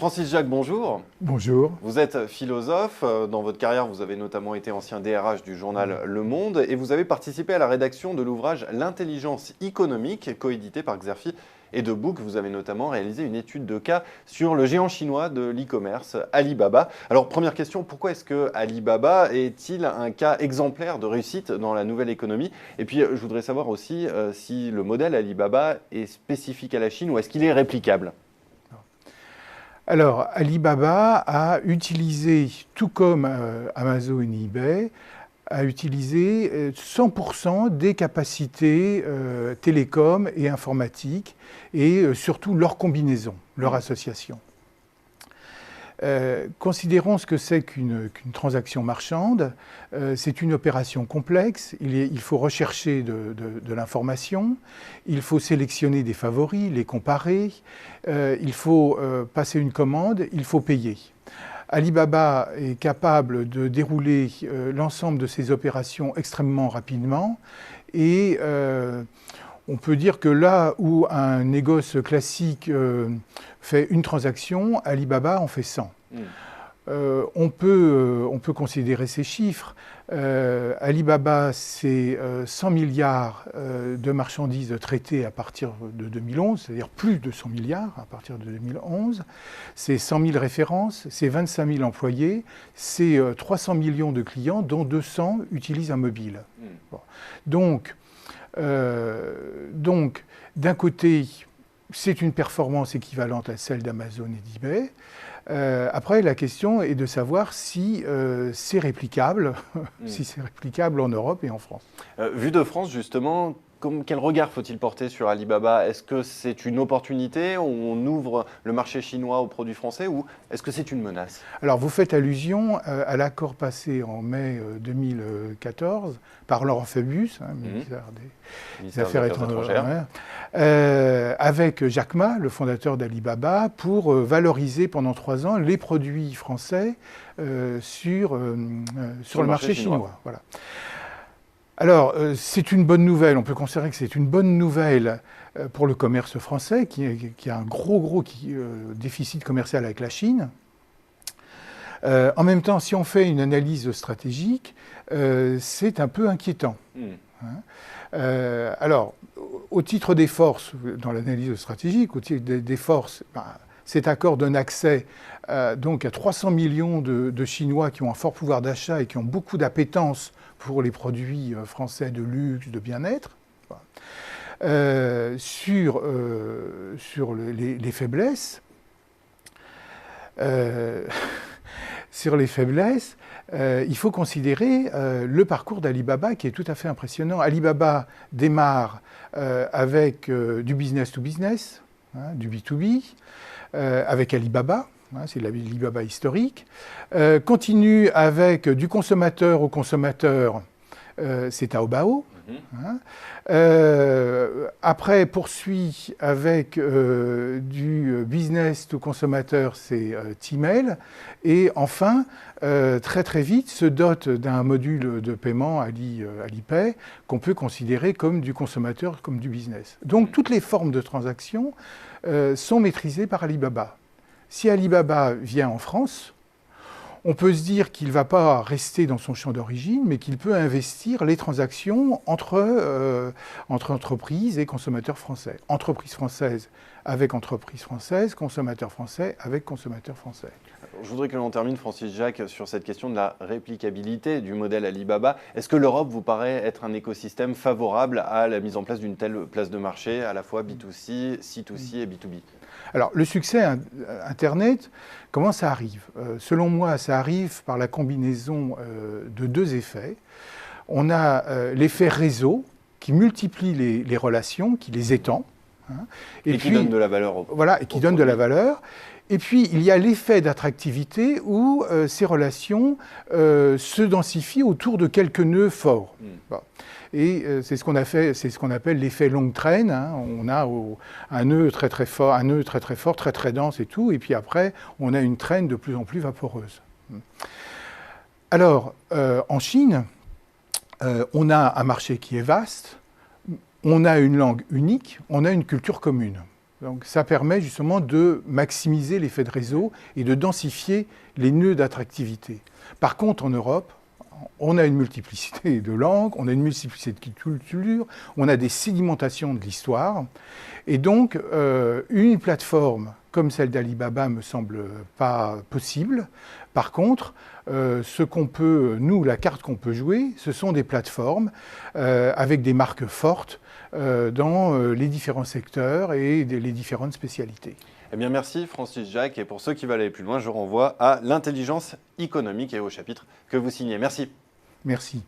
Francis Jacques, bonjour. Bonjour. Vous êtes philosophe. Dans votre carrière, vous avez notamment été ancien DRH du journal Le Monde et vous avez participé à la rédaction de l'ouvrage L'intelligence économique, coédité par Xerfi et De Book. Vous avez notamment réalisé une étude de cas sur le géant chinois de l'e-commerce, Alibaba. Alors, première question, pourquoi est-ce que Alibaba est-il un cas exemplaire de réussite dans la nouvelle économie? Et puis, je voudrais savoir aussi si le modèle Alibaba est spécifique à la Chine ou est-ce qu'il est réplicable? Alors, Alibaba a utilisé, tout comme Amazon et eBay, a utilisé 100% des capacités télécom et informatiques et surtout leur combinaison, leur association. Considérons ce que c'est qu'une transaction marchande. C'est une opération complexe. Il faut rechercher de l'information, il faut sélectionner des favoris, les comparer, il faut passer une commande, il faut payer. Alibaba est capable de dérouler l'ensemble de ces opérations extrêmement rapidement et on peut dire que là où un négoce classique fait une transaction, Alibaba en fait 100. On peut considérer ces chiffres. Alibaba, c'est 100 milliards de marchandises traitées à partir de 2011, c'est-à-dire plus de 100 milliards à partir de 2011. C'est 100 000 références, c'est 25 000 employés, c'est 300 millions de clients, dont 200 utilisent un mobile. Bon. Donc, d'un côté, c'est une performance équivalente à celle d'Amazon et d'eBay. Après, la question est de savoir si c'est réplicable, si c'est réplicable en Europe et en France. Vu de France, justement, quel regard faut-il porter sur Alibaba? Est-ce que c'est une opportunité où on ouvre le marché chinois aux produits français ou est-ce que c'est une menace? Alors, vous faites allusion à l'accord passé en mai 2014 par Laurent Fabius, ministère des Affaires étrangères, avec Jack Ma, le fondateur d'Alibaba, pour valoriser pendant 3 ans les produits français sur le marché chinois. Voilà. Alors, c'est une bonne nouvelle, on peut considérer que c'est une bonne nouvelle pour le commerce français, qui a un gros déficit commercial avec la Chine. En même temps, si on fait une analyse stratégique, c'est un peu inquiétant. Alors, au titre des forces, dans l'analyse stratégique, au titre des forces, cet accord donne accès donc à 300 millions de Chinois qui ont un fort pouvoir d'achat et qui ont beaucoup d'appétence pour les produits français de luxe, de bien-être. Sur les faiblesses, il faut considérer le parcours d'Alibaba qui est tout à fait impressionnant. Alibaba démarre avec du business to business, du B2B, avec Alibaba. C'est l'Alibaba historique, continue avec du consommateur au consommateur, c'est Taobao. Après, poursuit avec du business to consommateur, c'est Tmall. Et enfin, très vite, se dote d'un module de paiement Alipay qu'on peut considérer comme du consommateur, comme du business. Donc, toutes les formes de transactions sont maîtrisées par Alibaba. Si Alibaba vient en France, on peut se dire qu'il ne va pas rester dans son champ d'origine, mais qu'il peut investir les transactions entre entreprises et consommateurs français. Entreprises françaises avec entreprises françaises, consommateurs français avec consommateurs français. Je voudrais que l'on termine, Francis Jacques, sur cette question de la réplicabilité du modèle Alibaba. Est-ce que l'Europe vous paraît être un écosystème favorable à la mise en place d'une telle place de marché, à la fois B2C, C2C et B2B? Alors, le succès Internet, comment ça arrive? Selon moi, ça arrive par la combinaison de 2 effets. On a l'effet réseau qui multiplie les relations, qui les étend. Et puis, qui donne de la valeur. Voilà, et qui donne de la valeur. Et puis, il y a l'effet d'attractivité où ces relations se densifient autour de quelques nœuds forts. Bon. Et c'est ce qu'on appelle l'effet longue traîne. On a un nœud très fort, très dense et tout, et puis après, on a une traîne de plus en plus vaporeuse. Alors, en Chine, on a un marché qui est vaste, on a une langue unique, on a une culture commune. Donc ça permet justement de maximiser l'effet de réseau et de densifier les nœuds d'attractivité. Par contre, en Europe, on a une multiplicité de langues, on a une multiplicité de cultures, on a des sédimentations de l'histoire. Et donc, une plateforme comme celle d'Alibaba me semble pas possible. Par contre, la carte qu'on peut jouer, ce sont des plateformes avec des marques fortes dans les différents secteurs et les différentes spécialités. Eh bien, merci Francis Jacques. Et pour ceux qui veulent aller plus loin, je renvoie à l'intelligence économique et au chapitre que vous signez. Merci. Merci.